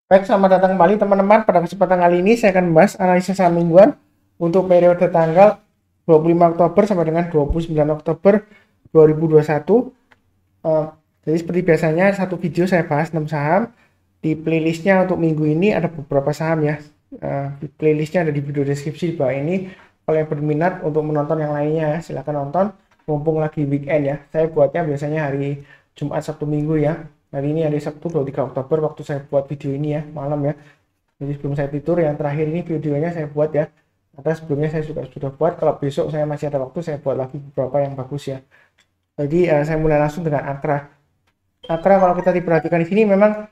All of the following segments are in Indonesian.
Baik, selamat datang kembali teman-teman. Pada kesempatan kali ini saya akan membahas analisa saham mingguan untuk periode tanggal 25 Oktober sampai dengan 29 Oktober 2021. Eh, jadi seperti biasanya satu video saya bahas 6 saham. Di playlistnya untuk minggu ini ada beberapa saham ya. Di playlistnya ada di video deskripsi di bawah ini. Kalau yang berminat untuk menonton yang lainnya ya, silahkan nonton. Mumpung lagi weekend ya. Saya buatnya biasanya hari Jumat, Sabtu, Minggu ya. Hari ini hari Sabtu 23 Oktober waktu saya buat video ini ya, malam ya. Jadi sebelum saya tidur yang terakhir ini videonya saya buat ya. Karena sebelumnya saya sudah buat, kalau besok saya masih ada waktu saya buat lagi beberapa yang bagus ya. Jadi saya mulai langsung dengan Akra. Akra kalau kita diperhatikan di sini memang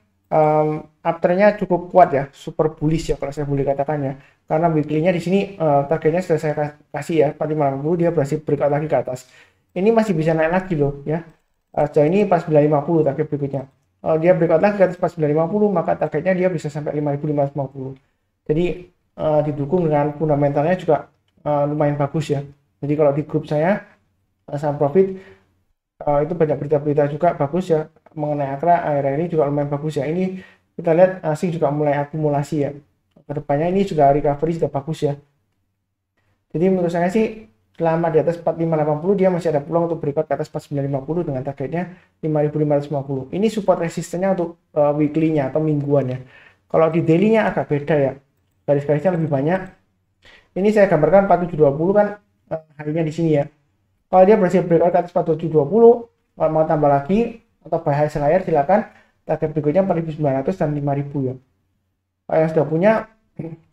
afternya cukup kuat ya, super bullish ya kalau saya boleh katakan ya. Karena weekly-nya di sini targetnya sudah saya kasih ya, 4550 dia berhasil breakout lagi ke atas. Ini masih bisa naik lagi loh ya. Sejauh ini pas 950 target berikutnya. Kalau dia breakout lagi ke atas pas 950 maka targetnya dia bisa sampai 5550. Jadi didukung dengan fundamentalnya juga lumayan bagus ya. Jadi kalau di grup saya saham profit itu banyak berita-berita juga bagus ya mengenai Akra akhir-akhir ini juga lumayan bagus ya. Ini kita lihat asing juga mulai akumulasi ya. Kedepannya ini sudah recovery sudah bagus ya. Jadi menurut saya sih selama di atas 4580 dia masih ada peluang untuk breakout ke atas 4950 dengan targetnya 5550. Ini support resistennya untuk weekly-nya atau mingguan ya. Kalau di daily-nya agak beda ya. Garis-garisnya lebih banyak. Ini saya gambarkan 4720 kan high-nya di sini ya. Kalau dia berhasil breakout ke atas 4720, kalau mau tambah lagi atau buy high sell higher silakan. Target berikutnya 4900 dan 5000 ya. Kalau yang sudah punya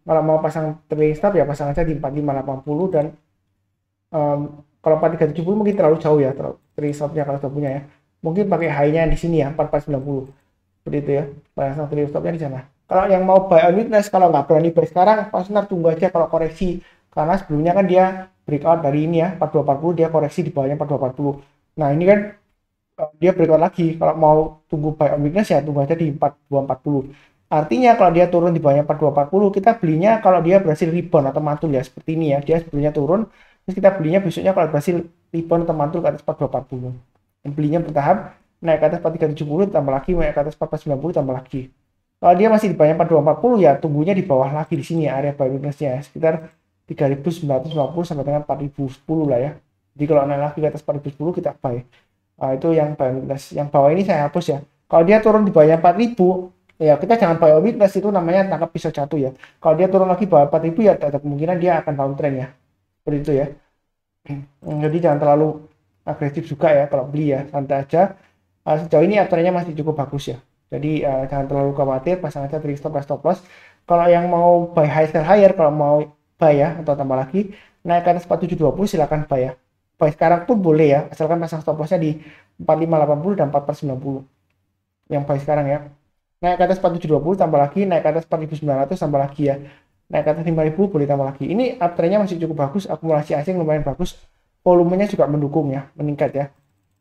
kalau mau pasang trailing stop ya pasang aja di 4580 dan kalau 4370 mungkin terlalu jauh ya trailing stopnya kalau sudah punya ya. Mungkin pakai high-nya di sini ya 4490. Seperti itu ya. Pasang trailing stopnya di sana. Kalau yang mau buy on weakness kalau nggak berani buy sekarang, pasang tunggu aja kalau koreksi. Karena sebelumnya kan dia breakout dari ini ya 4240 dia koreksi di bawahnya 4240. Nah, ini kan dia breakout lagi. Kalau mau tunggu buy on weakness ya tunggu aja di 4240. Artinya kalau dia turun di bawahnya 4240 kita belinya kalau dia berhasil rebound atau mantul ya seperti ini ya. Dia sebelumnya turun terus kita belinya besoknya kalau berhasil rebound atau mantul ke atas 4240. Dan belinya bertahap naik ke atas 4370 tambah lagi, naik ke atas 4490 tambah lagi. Kalau dia masih di bawahnya 4240 ya tunggunya di bawah lagi di sini ya area buy weakness-nya sekitar 3950 sampai dengan 4010 lah ya. Jadi kalau naik lagi ke atas 4010 kita buy. Nah, itu yang buy weakness. Yang bawah ini saya hapus ya. Kalau dia turun di bawah 4000 ya kita jangan buy weakness itu namanya tangkap pisau jatuh ya. Kalau dia turun lagi bawah 4000 ya ada kemungkinan dia akan downtrend ya. Seperti itu ya. Jadi jangan terlalu agresif juga ya kalau beli ya, santai aja. Sejauh ini aturannya masih cukup bagus ya. Jadi jangan terlalu khawatir, pasang aja trailing stop stop loss. Kalau yang mau buy high sell higher, kalau mau buy ya atau tambah lagi naik ke atas 4720 silakan buy ya. Buy sekarang pun boleh ya, asalkan pasang stop lossnya di 4580 dan 4490. Yang buy sekarang ya. Naik ke atas 4720 tambah lagi, naik ke atas 4900 tambah lagi ya. Naik ke atas 5000 boleh tambah lagi. Ini uptrendnya masih cukup bagus, akumulasi asing lumayan bagus, volumenya juga mendukung ya, meningkat ya.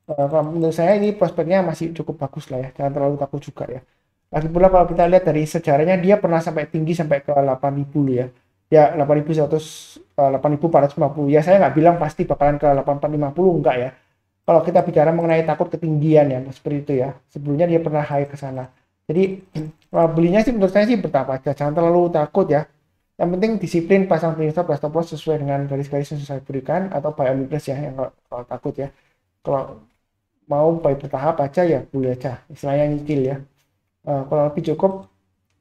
Kalau menurut saya ini prospeknya masih cukup bagus lah ya, jangan terlalu takut juga ya. Lagi pula kalau kita lihat dari sejarahnya dia pernah sampai tinggi sampai ke 8000 ya. Ya 8100 8450 ya, saya nggak bilang pasti bakalan ke 8450 enggak ya. Kalau kita bicara mengenai takut ketinggian ya seperti itu ya. Sebelumnya dia pernah high ke sana. Jadi belinya sih menurut saya sih bertahap aja, jangan terlalu takut ya. Yang penting disiplin pasang stop stop loss sesuai dengan garis-garis yang saya berikan atau buy on weakness ya yang kalau takut ya. Kalau mau buy bertahap aja ya boleh aja, istilahnya nyicil ya. Kalau lebih cukup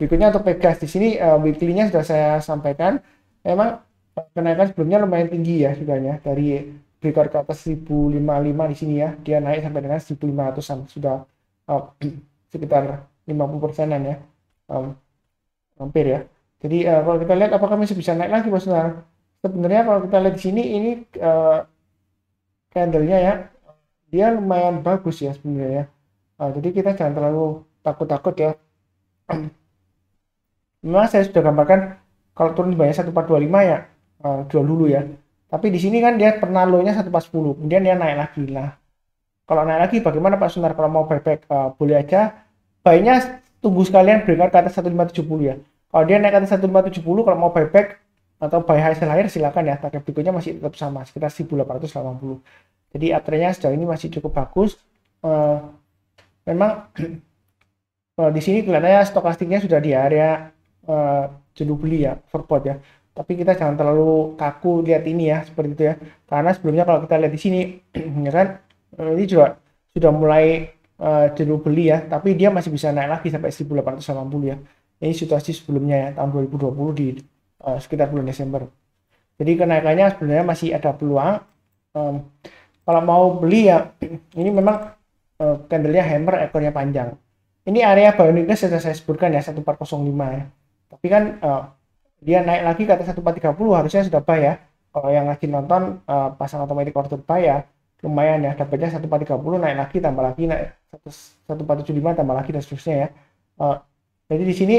berikutnya untuk Pegas di sini weekly-nya sudah saya sampaikan. Memang kenaikan sebelumnya lumayan tinggi ya sudahnya dari breakout ke atas 1055 di sini ya. Dia naik sampai dengan 1500-an sudah uh, sekitar 50%-an ya. Um, hampir ya. Jadi kalau kita lihat apakah masih bisa naik lagi Bos Nar? Sebenarnya kalau kita lihat di sini ini candle-nya ya dia lumayan bagus ya sebenarnya ya. Jadi kita jangan terlalu takut-takut ya. Memang saya sudah gambarkan kalau turun di bawah 1425 ya jual dulu ya. Tapi di sini kan dia pernah low-nya 1410, kemudian dia naik lagi. Nah, kalau naik lagi bagaimana Pak Sunar kalau mau buyback boleh aja. Buy-nya tunggu sekalian breakout ke atas 1570 ya. Kalau dia naik ke atas 1570 kalau mau buyback atau buy high sell higher silakan ya. Target berikutnya masih tetap sama sekitar 1880. Jadi uptrendnya sejauh ini masih cukup bagus. Memang Di sini kelihatannya stokastiknya sudah di area jenuh beli ya, overbought ya. Tapi kita jangan terlalu kaku lihat ini ya, seperti itu ya. Karena sebelumnya kalau kita lihat di sini, ya kan, ini juga sudah mulai jenuh beli ya, tapi dia masih bisa naik lagi sampai 1880 ya. Ini situasi sebelumnya ya, tahun 2020 di sekitar bulan Desember. Jadi kenaikannya sebenarnya masih ada peluang. Kalau mau beli ya, ini memang candlenya hammer, ekornya panjang. Ini area buy weakness sudah saya sebutkan ya, 1405 ya. Tapi kan dia naik lagi ke atas 1430 harusnya sudah buy ya. Kalau yang lagi nonton pasang otomatis order buy ya, lumayan ya, dapatnya 1430 naik lagi, tambah lagi naik 1475 tambah lagi dan seterusnya ya. Jadi di sini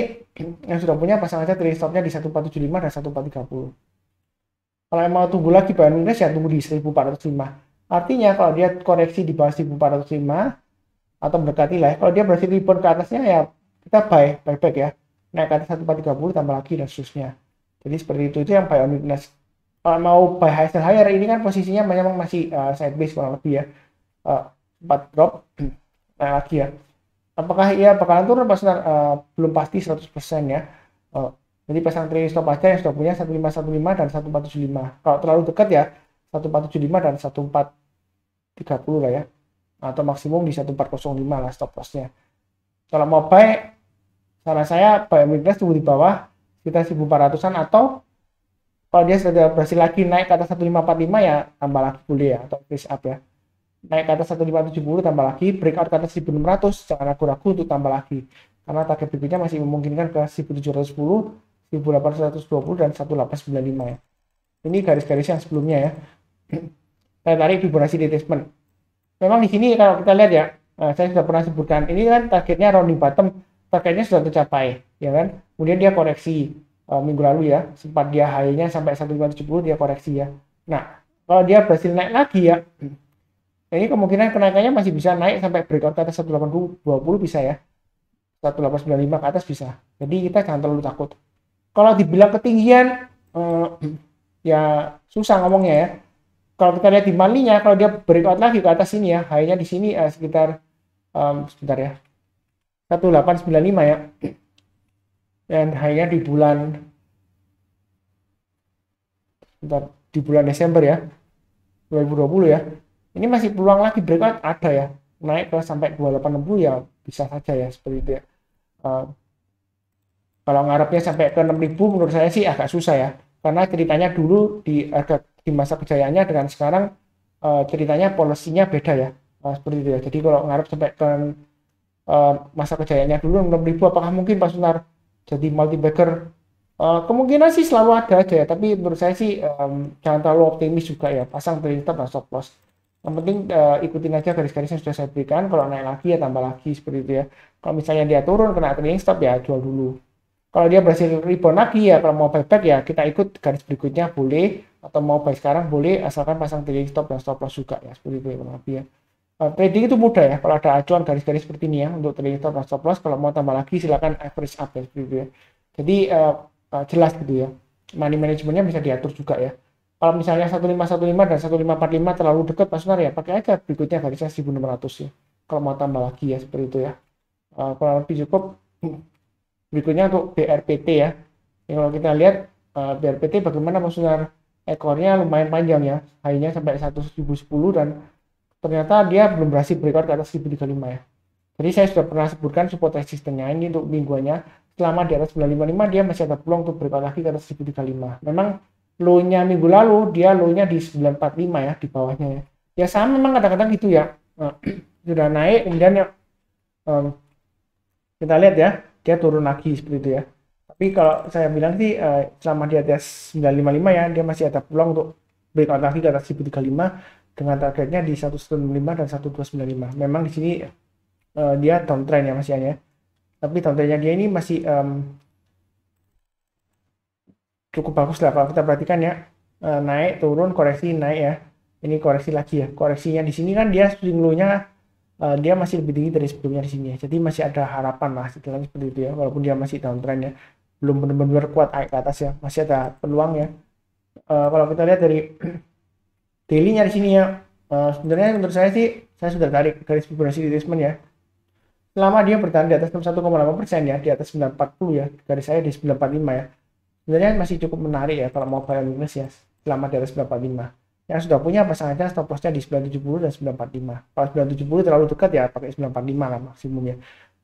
yang sudah punya pasang aja trailing stopnya di 1475 dan 1430. Kalau yang mau tunggu lagi buy weakness ya tunggu di 1405. Artinya kalau dia koreksi di bawah 1405 atau mendekati lah ya, kalau dia berhasil rebound ke atasnya ya kita buyback ya, naik ke atas 1430 tambah lagi dan seterusnya. Jadi seperti itu yang buy on weakness. Kalau mau buy high sell higher, ini kan posisinya memang masih sideways kurang lebih ya, 4 drop naik lagi ya. Apakah ia bakalan turun pas belum pasti 100% ya. Jadi pasang trailing stop aja yang sudah punya 1515 dan 1475. Kalau terlalu dekat ya 1475 dan 1430 lah ya, atau maksimum di 1405 lah stop lossnya. Kalau mau buy, saran saya buy weakness tunggu di bawah sekitar 1400-an, atau kalau dia sudah berhasil lagi naik ke atas 1545 ya tambah lagi boleh ya, atau face up ya. Naik ke atas 1570 tambah lagi, breakout ke atas 1600 jangan ragu-ragu untuk tambah lagi. Karena target berikutnya masih memungkinkan ke 1710, 1820 dan 1895 ya. Ini garis-garis yang sebelumnya ya. Saya tarik Fibonacci retracement. Memang di sini kalau kita lihat ya, saya sudah pernah sebutkan, ini kan targetnya rounding bottom, targetnya sudah tercapai, ya kan? Kemudian dia koreksi minggu lalu ya, sempat dia high-nya sampai 1570 dia koreksi ya. Nah, kalau dia berhasil naik lagi ya, ini kemungkinan kenaikannya masih bisa naik sampai breakout ke atas 1820 bisa ya, 1895 ke atas bisa. Jadi kita jangan terlalu takut. Kalau dibilang ketinggian, ya susah ngomongnya ya. Kalau kita lihat di monthly-nya, kalau dia breakout lagi ke atas sini ya, high-nya di sini sekitar sebentar ya, 1895 ya, dan high-nya di bulan Desember ya 2020 ya. Ini masih peluang lagi breakout ada ya, naik ke sampai 2860 ya bisa saja ya, seperti itu ya. Kalau ngarepnya sampai ke 6000 menurut saya sih agak susah ya, karena ceritanya dulu di masa kejayaannya dengan sekarang ceritanya polisinya beda ya, seperti itu ya. Jadi kalau ngarep sampai ke masa kejayaannya dulu 6000, apakah mungkin Pak Sunar jadi multi bagger? Kemungkinan sih selalu ada aja ya, tapi menurut saya sih jangan terlalu optimis juga ya, pasang trailing stop dan stop loss. Yang penting ikutin aja garis-garis yang sudah saya berikan. Kalau naik lagi ya tambah lagi, seperti itu ya. Kalau misalnya dia turun kena trailing stop ya jual dulu. Kalau dia berhasil rebound lagi ya, kalau mau buyback ya kita ikut garis berikutnya boleh, atau mau buy sekarang boleh, asalkan pasang trailing stop dan stop loss juga ya, seperti itu ya kurang lebih ya. Trading itu mudah ya, kalau ada acuan garis-garis seperti ini ya untuk trailing stop dan stop loss. Kalau mau tambah lagi silakan average up ya, seperti itu ya. Jadi jelas gitu ya, money managementnya bisa diatur juga ya. Kalau misalnya 1515 dan 1545 terlalu dekat Pak Sunar ya pakai aja berikutnya garisnya 1600 ya, kalau mau tambah lagi ya, seperti itu ya. Kalau lebih cukup. Berikutnya untuk BRPT ya. Kalau kita lihat BRPT bagaimana Pak Sunar, ekornya lumayan panjang ya, high-nya sampai 1010 dan ternyata dia belum berhasil breakout ke atas 1035 ya. Jadi saya sudah pernah sebutkan support resistennya ini untuk mingguannya, selama di atas 955 dia masih ada peluang untuk breakout lagi ke atas 1035. Memang low-nya minggu lalu dia low-nya di 945 ya, di bawahnya ya. Ya sama memang kadang-kadang gitu ya. Sudah naik kemudian ya kita lihat ya dia turun lagi seperti itu ya. Tapi kalau saya bilang sih selama di atas 955 ya dia masih ada peluang untuk breakout lagi ke atas 1035 dengan targetnya di 195 dan 1295. Memang di sini dia downtrend ya masih ya. Tapi downtrendnya dia ini masih cukup bagus lah kalau kita perhatikan ya. Naik turun koreksi naik ya. Ini koreksi lagi ya. Koreksinya di sini kan dia swing low-nya dia masih lebih tinggi dari sebelumnya di sini ya. Jadi masih ada harapan lah setelahnya seperti itu ya. Walaupun dia masih downtrend ya, belum benar-benar kuat naik ke atas ya. Masih ada peluang ya. Kalau kita lihat dari daily-nya di sini ya, sebenarnya menurut saya sih saya sudah tarik garis Fibonacci retracement ya. selama dia bertahan di atas 61,8% ya, di atas 940 ya, garis saya di 945 ya. Sebenarnya masih cukup menarik ya kalau mau buy on weakness ya, selama di atas 945. Yang sudah punya pasang aja stop lossnya di 970 dan 945. Kalau 970 terlalu dekat ya pakai 945 lah maksimumnya.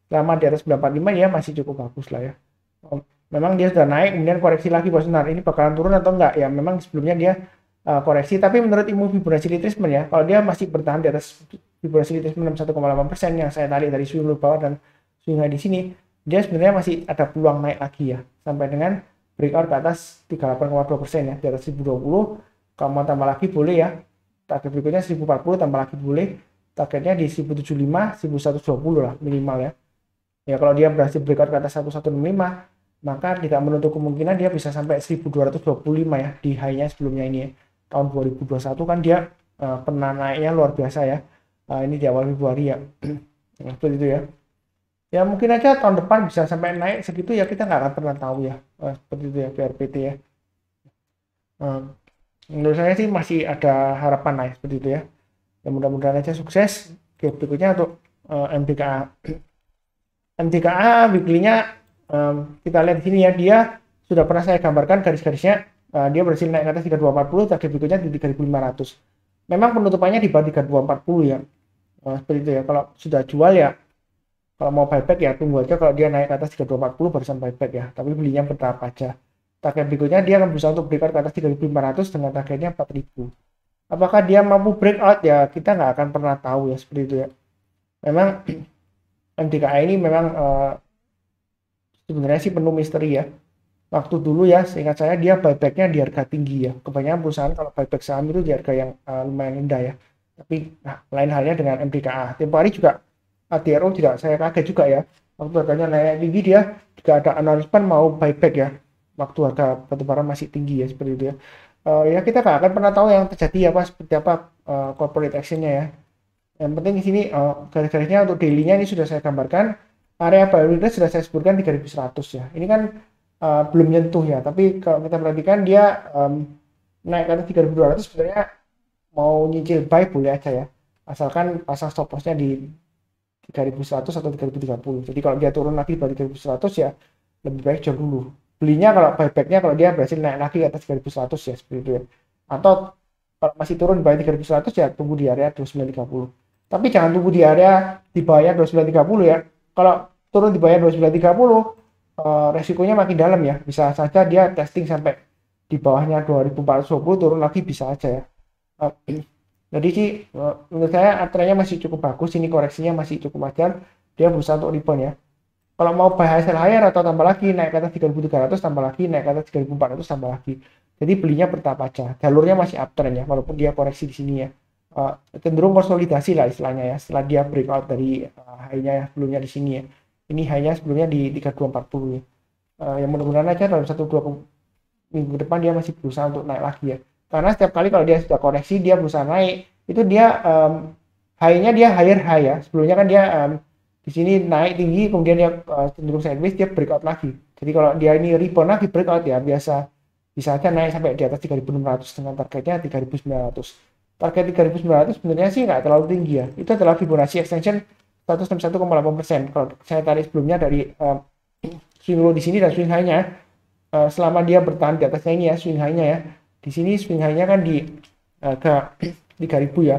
Selama di atas 945 ya masih cukup bagus lah ya. Memang dia sudah naik kemudian koreksi lagi bos, benar ini bakalan turun atau enggak ya, memang sebelumnya dia koreksi, tapi menurut ilmu Fibonacci retracement ya, kalau dia masih bertahan di atas Fibonacci retracement 61,8% yang saya tarik dari swing low bawah dan swing high di sini, dia sebenarnya masih ada peluang naik lagi ya, sampai dengan breakout ke atas 38,2% ya, di atas 1020. Kalau mau tambah lagi boleh ya, target berikutnya 1040 tambah lagi boleh, targetnya di 1075 1120 lah minimal ya. Ya kalau dia berhasil breakout ke atas 1165, maka tidak menutup kemungkinan dia bisa sampai 1225 ya di high-nya sebelumnya ini ya. Tahun 2021 kan dia pernah naiknya luar biasa ya. Ini di awal Februari ya. Seperti itu ya. Ya mungkin aja tahun depan bisa sampai naik segitu ya, kita nggak akan pernah tahu ya. Seperti itu ya PRPT ya. Menurut saya sih masih ada harapan naik seperti itu ya. Dan mudah-mudahan aja sukses. Oke, berikutnya untuk MTKA. MTKA weekly-nya kita lihat di sini ya, dia sudah pernah saya gambarkan garis-garisnya. Dia berhasil naik ke atas 3240, target berikutnya di 3500. Memang penutupannya di bawah 3240 ya. Seperti itu ya. Kalau sudah jual ya, kalau mau buyback ya tunggu aja kalau dia naik ke atas 3240 barusan buyback ya. Tapi belinya bertahap aja. Target berikutnya dia akan berusaha untuk breakout ke atas 3500 dengan targetnya 4000. Apakah dia mampu breakout ya, kita nggak akan pernah tahu ya, seperti itu ya. Memang MTKA ini memang sebenarnya sih penuh misteri ya. Waktu dulu ya, seingat saya dia buybacknya di harga tinggi ya. Kebanyakan perusahaan kalau buyback saham itu di harga yang lumayan rendah ya. Tapi lain halnya dengan MTKA. Tempo hari juga ADRO juga saya kaget juga ya. Waktu harganya naik tinggi dia juga ada announcement mau buyback ya. Waktu harga batubara masih tinggi ya, seperti itu ya. Ya kita nggak akan pernah tahu yang terjadi apa, seperti apa corporate actionnya ya. Yang penting di sini garis-garisnya untuk daily-nya ini sudah saya gambarkan. Area buy weakness sudah saya sebutkan 3100 ya. Ini kan belum nyentuh ya, tapi kalau kita perhatikan dia naik ke atas 3200 sebenarnya mau nyicil buy boleh aja ya. Asalkan pasang stop loss-nya di 3100 atau 3030. Jadi kalau dia turun lagi di 3100 ya lebih baik jual dulu. Belinya kalau buybacknya kalau dia berhasil naik lagi ke atas 3100 ya, seperti itu ya. Atau kalau masih turun di bawah 3100 ya tunggu di area 2930. Tapi jangan tunggu di area di bawah 2930 ya. Kalau turun di bawah 2930 resikonya makin dalam ya. Bisa saja dia testing sampai di bawahnya 2420 turun lagi bisa aja ya. Jadi sih menurut saya trennya masih cukup bagus, ini koreksinya masih cukup wajar, dia berusaha untuk rebound ya. Kalau mau buy high sell higher atau tambah lagi naik ke atas 3300 tambah lagi, naik ke atas 3400 tambah lagi. Jadi belinya bertahap aja. Jalurnya masih uptrend ya, walaupun dia koreksi di sini ya. Cenderung konsolidasi lah istilahnya ya, setelah dia breakout dari high-nya sebelumnya di sini ya. Ini high-nya sebelumnya di 3240 ya. Yang mudah-mudahan aja dalam 1-2 minggu depan dia masih berusaha untuk naik lagi ya. Karena setiap kali kalau dia sudah koreksi, dia berusaha naik, itu dia high-nya dia higher high ya. Sebelumnya kan dia di sini naik tinggi, kemudian dia cenderung sideways, dia breakout lagi. Jadi kalau dia ini rebound lagi breakout ya biasa bisa aja naik sampai di atas 3600 dengan targetnya 3900. Target 3900 sebenarnya sih nggak terlalu tinggi ya. Itu adalah Fibonacci extension 161,8%. Kalau saya tarik sebelumnya dari swing low di sini dan swing high-nya, selama dia bertahan di atasnya ini ya, swing high-nya ya. Di sini swing high-nya kan di ke 3000 ya.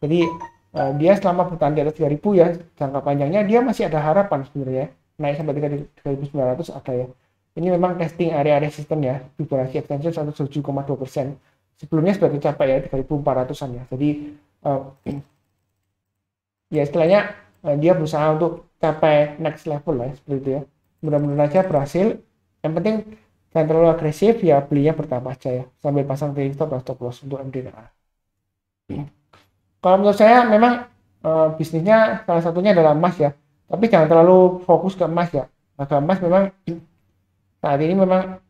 Jadi dia selama bertahan di atas 3000 ya, jangka panjangnya dia masih ada harapan sebenarnya. Naik sampai 3900 ada ya. Ini memang testing area resisten ya, Fibonacci extension 107,2%. Sebelumnya sudah tercapai ya 3400-an ya. Jadi ya istilahnya dia berusaha untuk capai next level lah ya, seperti itu ya. Mudah-mudahan aja berhasil. Yang penting jangan terlalu agresif ya, belinya bertahap aja ya, sambil pasang trailing stop dan stop loss untuk MDNA. Kalau menurut saya memang bisnisnya salah satunya adalah emas ya, tapi jangan terlalu fokus ke emas ya. Harga emas memang saat ini memang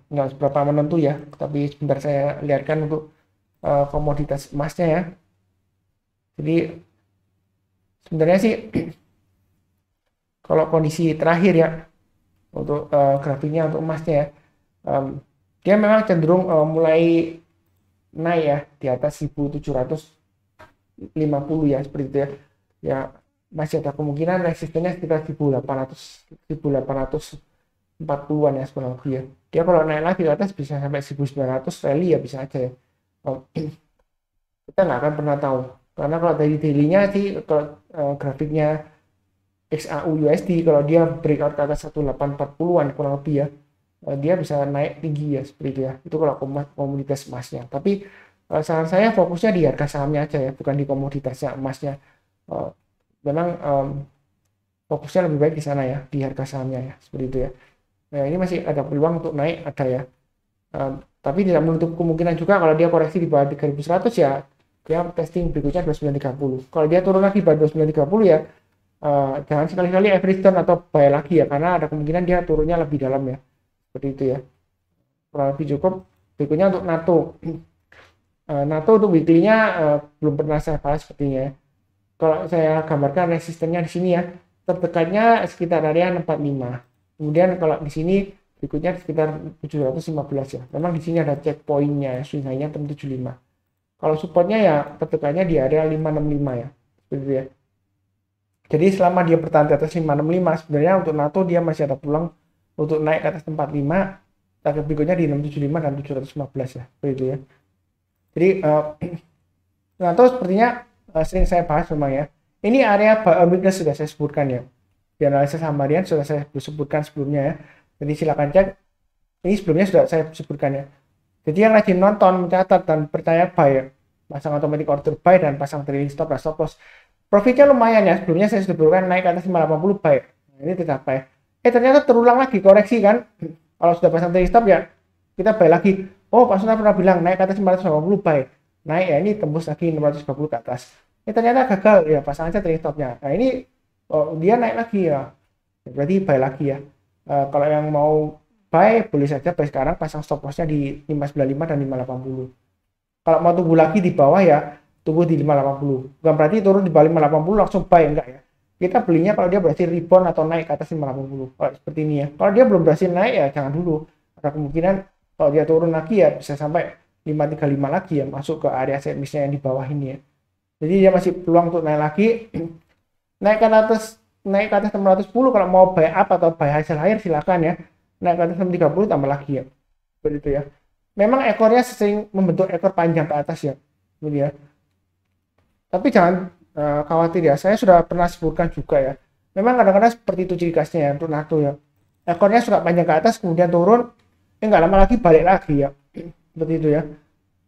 nggak seberapa menentu ya, tapi sebentar saya lihatkan untuk komoditas emasnya ya. Jadi sebenarnya sih kalau kondisi terakhir ya untuk grafiknya untuk emasnya ya, dia memang cenderung mulai naik ya di atas 1750 ya, seperti itu ya. Ya masih ada kemungkinan resistennya sekitar 1840-an ya kurang lebih ya. Dia kalau naik lagi ke atas bisa sampai 1900 rally ya bisa aja ya. Kita nggak akan pernah tahu karena kalau dari daily-nya sih kalau grafiknya XAU USD kalau dia breakout ke atas 1840-an kurang lebih ya, dia bisa naik tinggi ya seperti itu ya. Itu kalau komoditas emasnya. Tapi saran saya fokusnya di harga sahamnya aja ya, bukan di komoditasnya emasnya. Memang fokusnya lebih baik di sana ya, di harga sahamnya ya seperti itu ya. Nah, ini masih ada peluang untuk naik ada ya. Tapi tidak menutup kemungkinan juga kalau dia koreksi di bawah 3100 ya dia testing berikutnya 2930. Kalau dia turun lagi bawah 2930 ya jangan sekali-kali average down atau buy lagi ya karena ada kemungkinan dia turunnya lebih dalam ya. Seperti itu ya. Kurang lebih cukup. Berikutnya untuk NATO. NATO untuk weekly-nya belum pernah saya bahas sepertinya ya. Kalau saya gambarkan resistennya di sini ya, terdekatnya sekitar area 65. Kemudian kalau di sini berikutnya sekitar 715 ya. Memang di sini ada checkpointnya ya, swing high-nya 75. Kalau supportnya ya terdekatnya di area 565 ya. Seperti itu ya. Jadi selama dia bertahan di atas 565 sebenarnya untuk NATO dia masih ada peluang untuk naik ke atas 45. Target berikutnya di 675 dan 715 ya. Seperti itu ya. Jadi NATO sepertinya sering saya bahas memang ya. Ini area weakness sudah saya sebutkan ya. Di analisa saham harian sudah saya sebutkan sebelumnya ya. Jadi silakan cek. Ini sebelumnya sudah saya sebutkan ya. Jadi yang rajin nonton, mencatat dan percaya buy ya. Pasang automatic order buy dan pasang trailing stop dan stop loss. Profitnya lumayan ya. Sebelumnya saya sudah sebutkan naik ke atas 580 buy. Nah, ini tercapai. Ternyata terulang lagi koreksi kan. Kalau sudah pasang trailing stop ya kita buy lagi. Oh, Pak Suna pernah bilang naik ke atas 580 buy. Naik ya, ini tembus lagi 650 ke atas. Ternyata gagal ya, pasang aja trailing stopnya. Nah ini dia naik lagi ya, berarti buy lagi ya. Kalau yang mau buy boleh saja buy sekarang, pasang stop lossnya di 595 dan 580. Kalau mau tunggu lagi di bawah ya tunggu di 580. Bukan berarti turun di bawah 580 langsung buy, enggak ya. Kita belinya kalau dia berhasil rebound atau naik ke atas 580. Kalau seperti ini ya. Kalau dia belum berhasil naik ya jangan dulu. Ada kemungkinan kalau dia turun lagi ya bisa sampai 535 lagi ya, masuk ke area semisnya yang di bawah ini ya. Jadi dia masih peluang untuk naik lagi. naik ke atas 610 kalau mau buy up atau buy hasil akhir silakan ya. Naik ke atas 630 tambah lagi ya. Seperti itu ya. Memang ekornya sering membentuk ekor panjang ke atas ya. Gitu ya. Tapi jangan khawatir ya. Saya sudah pernah sebutkan juga ya. Memang kadang-kadang seperti itu ciri khasnya ya untuk NATO ya. Ekornya suka panjang ke atas kemudian turun, nggak lama lagi balik lagi ya. Seperti itu ya.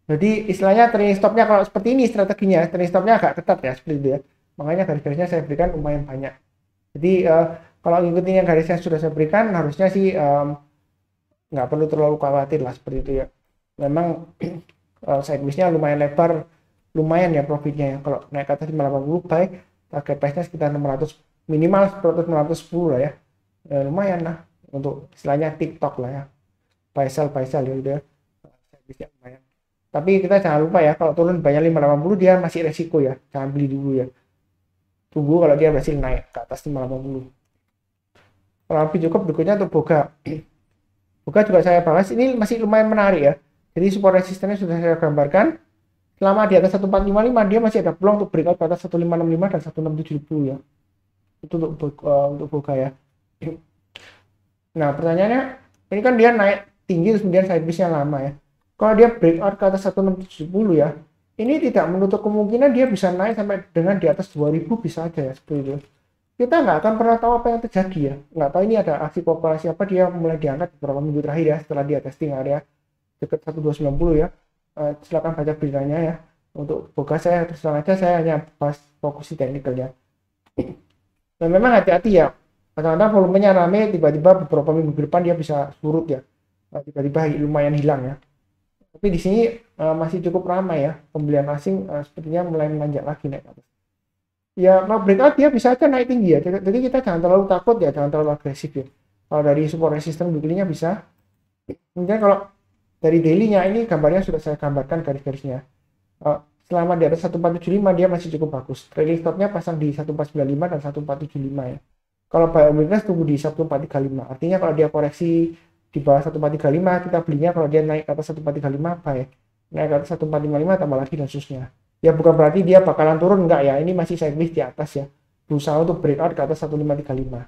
Jadi istilahnya trailing stopnya kalau seperti ini strateginya, trailing stopnya agak ketat ya seperti itu ya. Makanya garis-garisnya saya berikan lumayan banyak. Jadi kalau ngikutin yang garisnya sudah saya berikan harusnya sih nggak perlu terlalu khawatir lah seperti itu ya. Memang sideways-nya lumayan lebar, lumayan ya profitnya ya. Kalau naik ke atas 580 buy, target price-nya sekitar 600 minimal 610 lah ya. Lumayan lah untuk istilahnya TikTok lah ya. Buy sell ya udah. Sideways-nya lumayan. Tapi kita jangan lupa ya, kalau turun banyak 580 dia masih resiko ya. Jangan beli dulu ya. Tunggu kalau dia berhasil naik ke atas 580. Kalau lebih cukup berikutnya untuk Boga. Boga juga saya bahas, ini masih lumayan menarik ya. Jadi support resistennya sudah saya gambarkan. Selama di atas 1455 dia masih ada peluang untuk breakout ke atas 1565 dan 1670 ya. Itu untuk Boga ya. Nah pertanyaannya, ini kan dia naik tinggi terus kemudian sideways-nya lama ya. Kalau dia breakout ke atas 1670 ya, ini tidak menutup kemungkinan dia bisa naik sampai dengan di atas 2000 bisa aja ya seperti itu. Kita nggak akan pernah tahu apa yang terjadi ya. Nggak tahu ini ada aksi populasi apa, dia mulai diangkat beberapa minggu terakhir ya setelah dia testing area dekat 1290 ya. Silakan baca beritanya ya. Untuk Boga saya terus terang aja saya hanya bahas fokus di teknikalnya. Dan memang hati-hati ya. Kadang-kadang volumenya rame, tiba-tiba beberapa minggu ke depan dia bisa surut ya. Tiba-tiba lumayan hilang ya. Tapi di sini masih cukup ramai ya, pembelian asing sepertinya mulai menanjak lagi naik ke atas. Ya kalau breakout dia bisa aja naik tinggi ya, jadi kita jangan terlalu takut ya, jangan terlalu agresif ya. Kalau dari support resistance weekly-nya bisa. Kemudian kalau dari daily-nya ini gambarnya sudah saya gambarkan garis-garisnya. Selama di atas 1475 dia masih cukup bagus. Trailing stop-nya pasang di 1495 dan 1475 ya. Kalau buy weakness tunggu di 1435. Artinya kalau dia koreksi di bawah 1435 kita belinya, kalau dia naik ke atas 1435 buy. Naik ke atas 1455 tambah lagi dan seterusnya. Ya bukan berarti dia bakalan turun, enggak ya. Ini masih sideways di atas ya. berusaha untuk breakout ke atas 1535.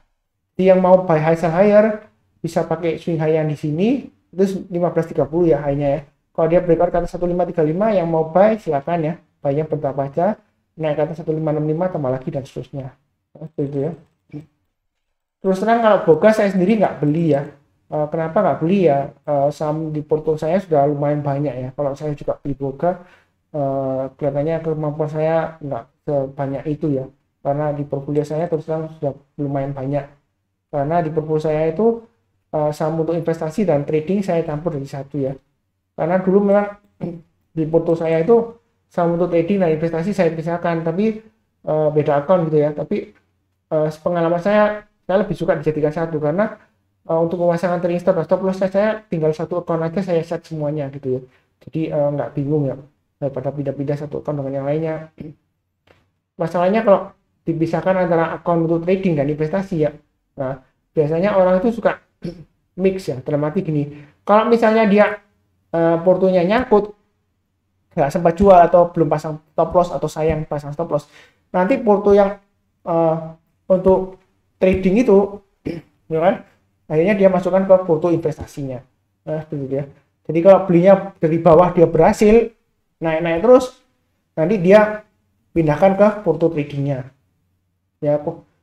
Jadi yang mau buy high sell higher bisa pakai swing high yang di sini, itu 1530 ya high-nya ya. Kalau dia breakout ke atas 1535, yang mau buy silakan ya, buy-nya bertahap aja, naik ke atas 1565 tambah lagi dan seterusnya. Seperti itu ya. Terus terang kalau Boga saya sendiri nggak beli ya. Kenapa nggak beli ya? Saham di portfolio saya sudah lumayan banyak ya. Kalau saya juga beli Boga, kelihatannya kemampuan saya nggak sebanyak itu ya. Karena di portfolio saya terus terang sudah lumayan banyak. Karena di portfolio saya itu saham untuk investasi dan trading saya campur dari satu ya. Karena dulu memang di portfolio saya itu saham untuk trading dan investasi saya pisahkan, tapi beda akun gitu ya. Tapi pengalaman saya lebih suka dijadikan satu karena untuk pemasangan trading stop dan stop loss saya tinggal satu akun aja, saya set semuanya gitu ya. Jadi nggak bingung ya daripada pindah-pindah satu akun dengan yang lainnya. Masalahnya kalau dipisahkan antara akun untuk trading dan investasi ya, nah biasanya orang itu suka mix ya, dalam arti gini, kalau misalnya dia portonya nyangkut, nggak sempat jual atau belum pasang stop loss atau sayang pasang stop loss, nanti porto yang untuk trading itu ya kan, akhirnya dia masukkan ke porto investasinya. Nah seperti itu ya. Jadi kalau belinya dari bawah dia berhasil naik-naik terus, nanti dia pindahkan ke porto tradingnya ya.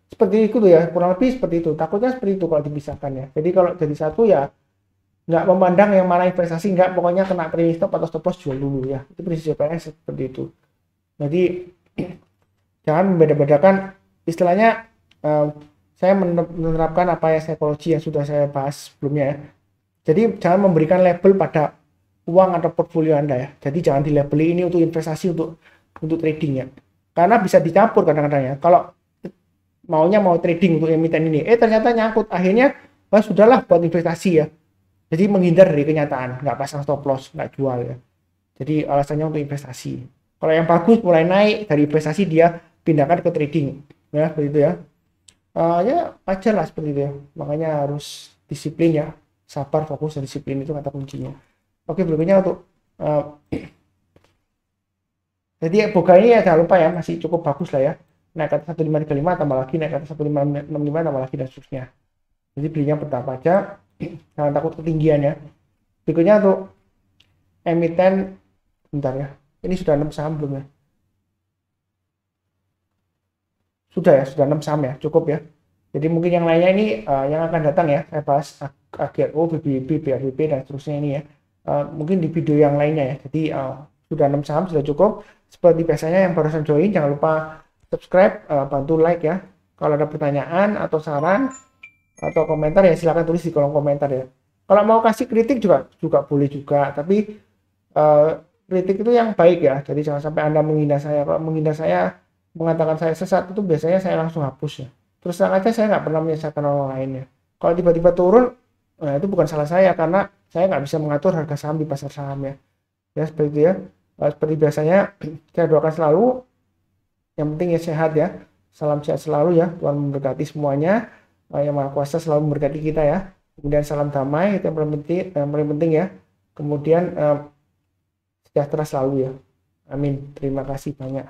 Seperti itu tuh ya, kurang lebih seperti itu. Takutnya seperti itu kalau dipisahkan ya. Jadi kalau jadi satu ya nggak memandang yang mana investasi, nggak, pokoknya kena trading stop atau stop loss jual dulu ya. Itu prinsip CPS seperti itu. Jadi jangan membeda-bedakan, istilahnya saya menerapkan apa ya, psikologi yang sudah saya bahas sebelumnya ya. Jadi jangan memberikan label pada uang atau portfolio Anda ya. Jadi jangan dilabeli ini untuk investasi, untuk trading ya. Karena bisa dicampur kadang-kadang ya. Kalau maunya mau trading untuk emiten ini, ternyata nyangkut, akhirnya sudahlah buat investasi ya. Jadi menghindar dari kenyataan, nggak pasang stop loss, nggak jual ya. Jadi alasannya untuk investasi. Kalau yang bagus mulai naik dari investasi, dia pindahkan ke trading ya, begitu ya. Ya wajar lah seperti itu ya. Makanya harus disiplin ya, sabar, fokus, dan disiplin itu kata kuncinya. Oke, berikutnya untuk jadi Boga ini ya jangan lupa ya, masih cukup bagus lah ya. Naik ke atas 1535 tambah lagi, naik ke atas 1565 tambah lagi dan seterusnya. Jadi belinya bertahap aja, jangan takut ketinggian ya. Berikutnya untuk emiten, bentar ya, ini sudah 6 saham belum ya? Sudah ya, sudah 6 saham ya, cukup ya. Jadi mungkin yang lainnya ini yang akan datang ya, saya bahas AGRO, BBB, BRBB dan seterusnya ini ya. Mungkin di video yang lainnya ya. Jadi sudah 6 saham, sudah cukup. Seperti biasanya yang barusan join, jangan lupa subscribe, bantu like ya. Kalau ada pertanyaan atau saran atau komentar ya silahkan tulis di kolom komentar ya. Kalau mau kasih kritik juga boleh juga, tapi kritik itu yang baik ya. Jadi jangan sampai Anda menghina saya. Kalau menghina saya, mengatakan saya sesat, itu biasanya saya langsung hapus ya. Terus terang aja saya nggak pernah menyesatkan orang lain ya. Kalau tiba-tiba turun, nah itu bukan salah saya karena saya nggak bisa mengatur harga saham di pasar saham ya. Ya seperti itu ya. Seperti biasanya saya doakan selalu, yang penting ya sehat ya. Salam sehat selalu ya. Tuhan memberkati semuanya. Yang Maha Kuasa selalu memberkati kita ya. Kemudian salam damai, itu yang paling penting ya. Kemudian sejahtera selalu ya. Amin. Terima kasih banyak.